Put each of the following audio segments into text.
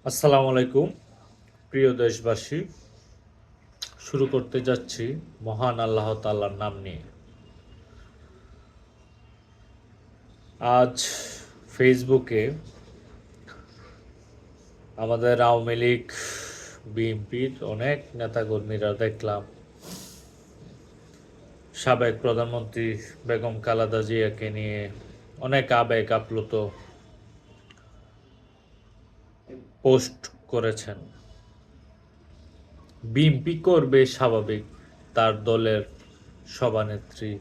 আসসালামু আলাইকুম প্রিয় দেশবাসী। শুরু করতে যাচ্ছি মহান আল্লাহ তাআলার নাম নিয়ে। আজ ফেসবুকে আমাদের আওয়ামী লীগ বিএনপির অনেক নেতাকর্মীরা দেখলাম সাবেক প্রধানমন্ত্রী বেগম খালেদা জিয়াকে নিয়ে অনেক আবেগ আপ্লুত পোস্ট করেছেন। বিএনপি করবে স্বাভাবিক, তার দলের সভানেত্রী,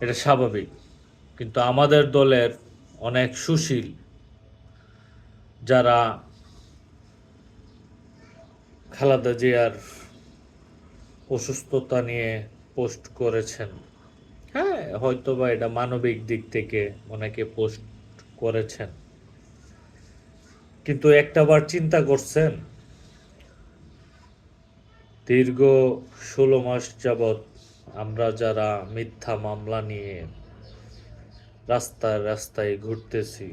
এটা স্বাভাবিক। কিন্তু আমাদের দলের অনেক সুশীল যারা খালেদা জিয়ার অসুস্থতা নিয়ে পোস্ট করেছেন, হ্যাঁ হয়তোবা এটা মানবিক দিক থেকে অনেকে পোস্ট করেছেন, কিন্তু একটাবার চিন্তা করছেন দীর্ঘ 16 মাস যাবৎ আমরা যারা মিথ্যা মামলা নিয়ে রাস্তায় রাস্তায় ঘুরতেছি,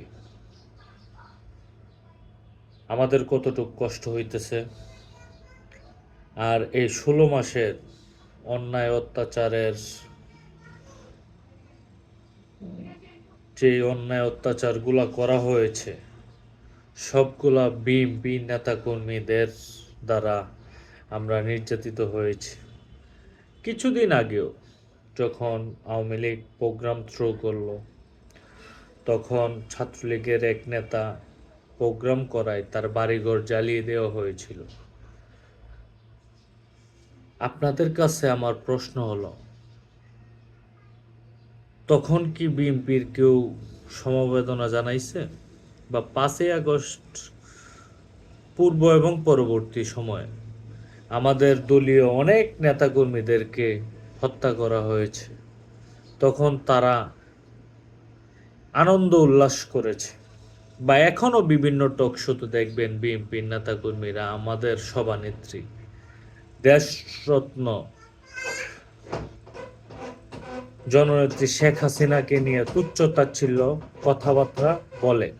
আমাদের কতটুকু কষ্ট হইতেছে। আর এই 16 মাসের অন্যায় অত্যাচারের যে অন্যায় অত্যাচারগুলা করা হয়েছে সবগুলা বিএনপি নেতাকর্মীদের দ্বারা আমরা নির্যাতিত হয়েছি। কিছুদিন আগেও যখন আওয়ামী লীগ প্রোগ্রাম থ্রো করলো, তখন ছাত্রলীগের এক নেতা প্রোগ্রাম করায় তার বাড়িঘর জ্বালিয়ে দেওয়া হয়েছিল। আপনাদের কাছে আমার প্রশ্ন হলো, তখন কি বিএনপির কেউ সমবেদনা জানাইছে? বা 5ই আগস্ট পূর্ব এবং পরবর্তী সময়ে আমাদের দলীয় অনেক নেতাকর্মীদেরকে হত্যা করা হয়েছে, তখন তারা আনন্দ উল্লাস করেছে। বা এখনও বিভিন্ন টক শোতে দেখবেন বিএনপির নেতাকর্মীরা আমাদের সভানেত্রী দেশরত্ন জননেত্রী শেখ হাসিনাকে নিয়ে তুচ্ছ-তাচ্ছিল্য কথাবার্তা বলে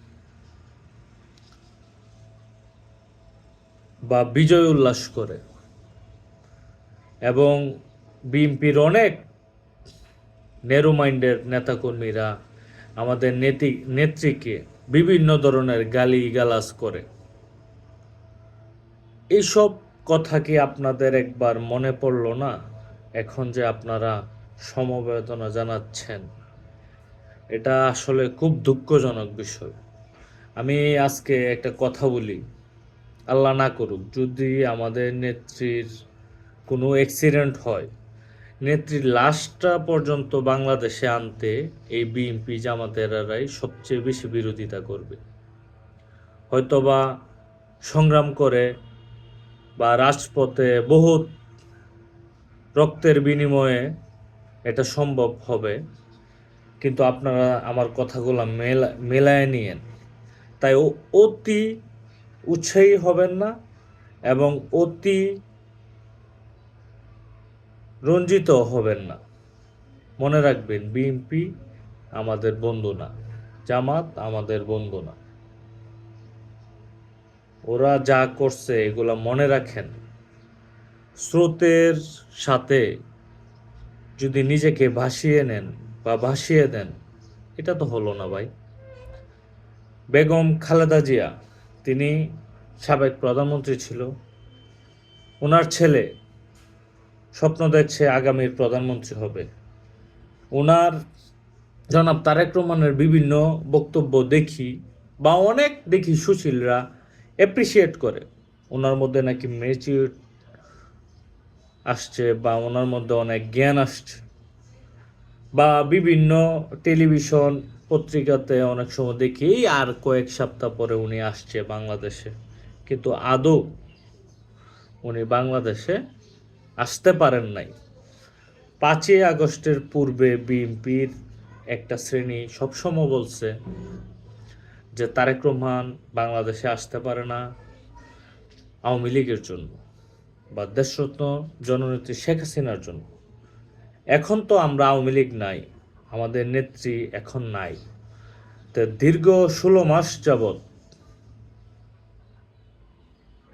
বা বিজয় উল্লাস করে। এবং বিএনপির অনেক নেরো মাইন্ডের নেতাকর্মীরা আমাদের নেত্রীকে বিভিন্ন ধরনের গালি গালাজ করে। এইসব কথা কি আপনাদের একবার মনে পড়ল না? এখন যে আপনারা সমবেদনা জানাচ্ছেন, এটা আসলে খুব দুঃখজনক বিষয়। আমি আজকে একটা কথা বলি, আল্লাহ না করুক যদি আমাদের নেত্রীর কোনো অ্যাক্সিডেন্ট হয়, নেত্রীর লাশটা পর্যন্ত বাংলাদেশে আনতে এই বিএনপি জামাতেরাই সবচেয়ে বেশি বিরোধিতা করবে। হয়তোবা সংগ্রাম করে বা রাজপথে বহুত রক্তের বিনিময়ে এটা সম্ভব হবে, কিন্তু আপনারা আমার কথাগুলো মেলায় নিয়েন। তাই অতি উৎসাহী হবেন না এবং অতি রঞ্জিত হবেন না। মনে রাখবেন, বিএনপি আমাদের বন্ধু না, জামাত আমাদের বন্ধু না। ওরা যা করছে এগুলা মনে রাখেন। স্রোতের সাথে যদি নিজেকে ভাসিয়ে নেন বা ভাসিয়ে দেন, এটা তো হলো না ভাই। বেগম খালেদা জিয়া, তিনি সাবেক প্রধানমন্ত্রী ছিল। ওনার ছেলে স্বপ্ন দেখছে আগামীর প্রধানমন্ত্রী হবে। ওনার জনাব তারেক রহমানের বিভিন্ন বক্তব্য দেখি বা অনেক দেখি সুশীলরা অ্যাপ্রিসিয়েট করে। ওনার মধ্যে নাকি ম্যাচিউর আসছে বা ওনার মধ্যে অনেক জ্ঞান আসছে, বা বিভিন্ন টেলিভিশন পত্রিকাতে অনেক সময় দেখি আর কয়েক সপ্তাহ পরে উনি আসছে বাংলাদেশে, কিন্তু আদৌ উনি বাংলাদেশে আসতে পারেন নাই। 5ই আগস্টের পূর্বে বিএনপির একটা শ্রেণী সবসময় বলছে যে তারেক রহমান বাংলাদেশে আসতে পারে না আওয়ামী লীগের জন্য বা দেশরত্ন জননেত্রী শেখ হাসিনার জন্য। এখন তো আমরা আওয়ামী লীগ নাই, আমাদের নেত্রী এখন নাই। তো দীর্ঘ 16 মাস যাবৎ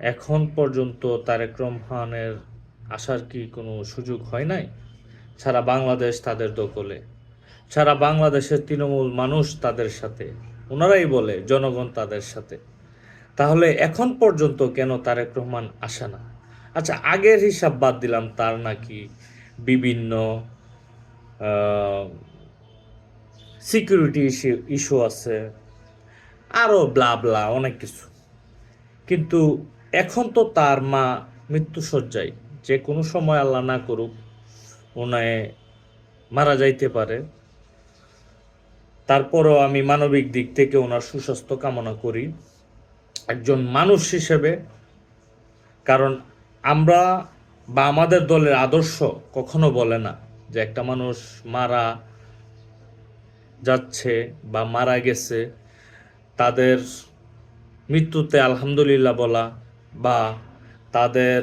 এখন পর্যন্ত তারেক রহমানের আসার কি কোনো সুযোগ হয় নাই? সারা বাংলাদেশ তাদের দখলে, সারা বাংলাদেশের তৃণমূল মানুষ তাদের সাথে, ওনারাই বলে জনগণ তাদের সাথে। তাহলে এখন পর্যন্ত কেন তারেক রহমান আসে না? আচ্ছা, আগের হিসাব বাদ দিলাম, তার নাকি বিভিন্ন সিকিউরিটি ইস্যু আছে, আরও ব্লা ব্লা অনেক কিছু। কিন্তু এখন তো তার মা মৃত্যুশয্যায়, যে কোনো সময় আল্লাহ না করুক ওনায় মারা যাইতে পারে। তারপরও আমি মানবিক দিক থেকে ওনার সুস্বাস্থ্য কামনা করি একজন মানুষ হিসেবে। কারণ আমরা বা আমাদের দলের আদর্শ কখনো বলে না যে একটা মানুষ মারা যাচ্ছে বা মারা গেছে তাদের মৃত্যুতে আলহামদুলিল্লাহ বলা বা তাদের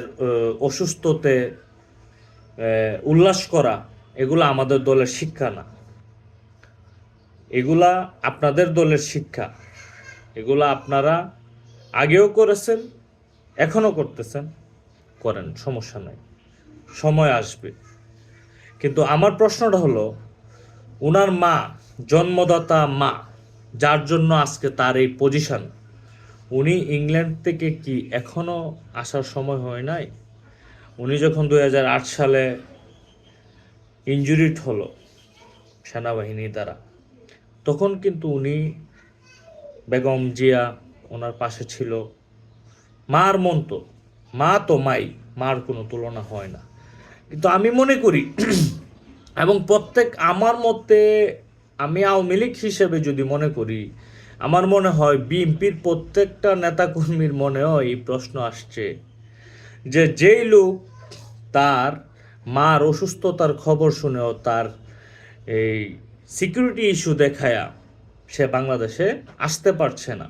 অসুস্থতে উল্লাস করা, এগুলা আমাদের দলের শিক্ষা না, এগুলা আপনাদের দলের শিক্ষা। এগুলা আপনারা আগেও করেছেন, এখনও করতেছেন, করেন, সমস্যা নাই, সময় আসবে। কিন্তু আমার প্রশ্নটা হলো, উনার মা, জন্মদাতা মা, যার জন্য আজকে তার এই পজিশন, উনি ইংল্যান্ড থেকে কি এখনও আসার সময় হয় নাই? উনি যখন 2008 সালে ইনজুরিড হলো সেনাবাহিনী দ্বারা, তখন কিন্তু উনি, বেগম জিয়া ওনার পাশে ছিল। মার মন তো, মা তো মাই, মার কোনো তুলনা হয় না। কিন্তু আমি মনে করি এবং আমার মতে, আমি আওয়ামী লীগ হিসেবে যদি মনে করি, আমার মনে হয় বিএনপির প্রত্যেকটা নেতাকর্মীর মনেও এই প্রশ্ন আসছে যে যেই লোক তার মার অসুস্থতার খবর শুনেও তার এই সিকিউরিটি ইস্যু দেখায়া সে বাংলাদেশে আসতে পারছে না,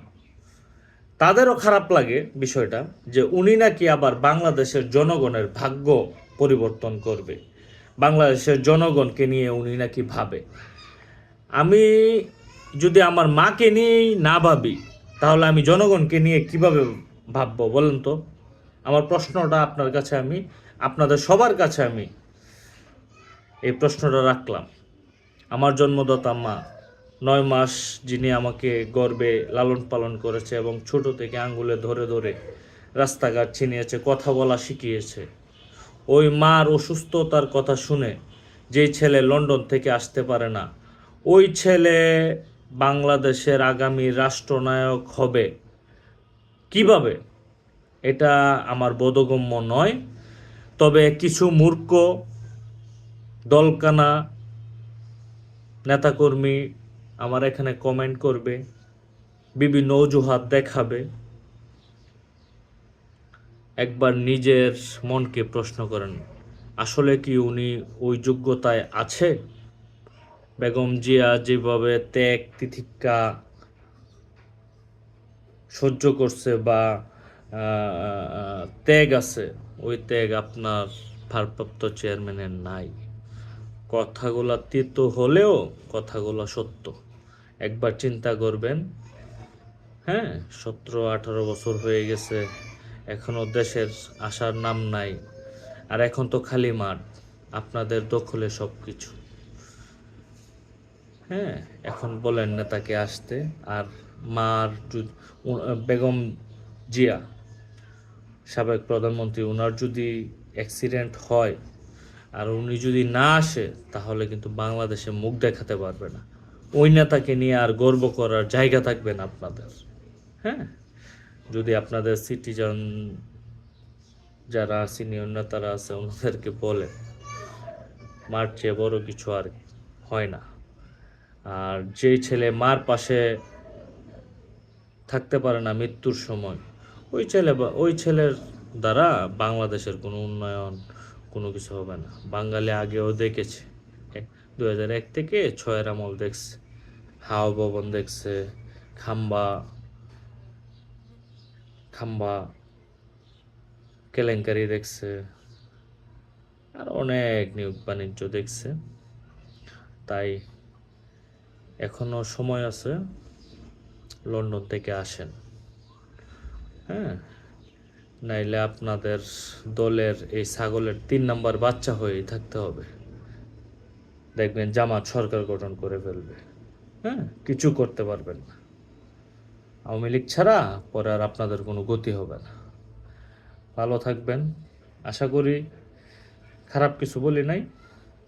তাদেরও খারাপ লাগে বিষয়টা যে উনি নাকি আবার বাংলাদেশের জনগণের ভাগ্য পরিবর্তন করবে, বাংলাদেশের জনগণকে নিয়ে উনি নাকি ভাবে। আমি যদি আমার মাকে নিয়েই না ভাবি, তাহলে আমি জনগণকে নিয়ে কিভাবে ভাববো বলেন তো? আমার প্রশ্নটা আপনার কাছে, আমি আপনাদের সবার কাছে আমি এই প্রশ্নটা রাখলাম। আমার জন্মদাতা মা, 9 মাস যিনি আমাকে গর্ভে লালন পালন করেছে এবং ছোট থেকে আঙ্গুলে ধরে ধরে রাস্তাঘাট চিনিয়েছে, কথা বলা শিখিয়েছে, ওই মার অসুস্থতার কথা শুনে যেই ছেলে লন্ডন থেকে আসতে পারে না, ওই ছেলে বাংলাদেশের আগামী রাষ্ট্রনায়ক হবে কিভাবে, এটা আমার বোধগম্য নয়। তবে কিছু মূর্খ দলকানা নেতাকর্মী আমার এখানে কমেন্ট করবে, বিভিন্ন অজুহাত দেখাবে। একবার নিজের মনকে প্রশ্ন করেন, আসলে কি উনি ওই যোগ্যতায় আছে? বেগম জিয়া যেভাবে ত্যাগ তিতিক্ষা সহ্য করছে বা ত্যাগ আছে, ওই ত্যাগ আপনার ভারপ্রাপ্ত চেয়ারম্যানের নাই। কথাগুলো তিতো হলেও কথাগুলো সত্য, একবার চিন্তা করবেন। হ্যাঁ, 17-18 বছর হয়ে গেছে, এখনও দেশের আসার নাম নাই। আর এখন তো খালি মাঠ, আপনাদের দখলে সব কিছু। হ্যাঁ, এখন বলেন নেতাকে আসতে। আর মার বেগম জিয়া, সাবেক প্রধানমন্ত্রী, ওনার যদি অ্যাক্সিডেন্ট হয় আর উনি যদি না আসে, তাহলে কিন্তু বাংলাদেশে মুখ দেখাতে পারবে না। ওই নেতাকে নিয়ে আর গর্ব করার জায়গা থাকবে না আপনাদের। হ্যাঁ, যদি আপনাদের সিটিজেন যারা সিনিয়র নেতারা আছে ওনাদেরকে বলে, মার চেয়ে বড় কিছু আর হয় না। আর যেই ছেলে মার পাশে থাকতে পারে না মৃত্যুর সময়, ওই ছেলের দ্বারা বাংলাদেশের কোনো উন্নয়ন, কোনো কিছু হবে না। বাঙালি আগেও দেখেছে, 2001 থেকে 6-এর আমল দেখছে, হাওয়া ভবন দেখছে, খাম্বা খাম্বা কেলেঙ্কারি দেখছে, আর অনেক নিয়োগ বাণিজ্য দেখছে। তাই এখনো সময় আছে, লন্ডন থেকে আসেন। হ্যাঁ, নাইলে আপনাদের দলের এই ছাগলের 3 নাম্বার বাচ্চা হয়েই থাকতে হবে। দেখবেন জামাত সরকার গঠন করে ফেলবে। হ্যাঁ, কিছু করতে পারবেন না। আওয়ামী লীগ ছাড়া পরে আর আপনাদের কোনো গতি হবে না। ভালো থাকবেন। আশা করি খারাপ কিছু বলি নাই,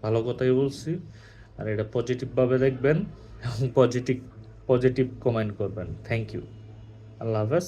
ভালো কথাই বলছি। আর এটা পজিটিভভাবে দেখবেন এবং পজিটিভ পজিটিভ কমেন্ট করবেন। Thank you. আল্লাহ হাফেজ।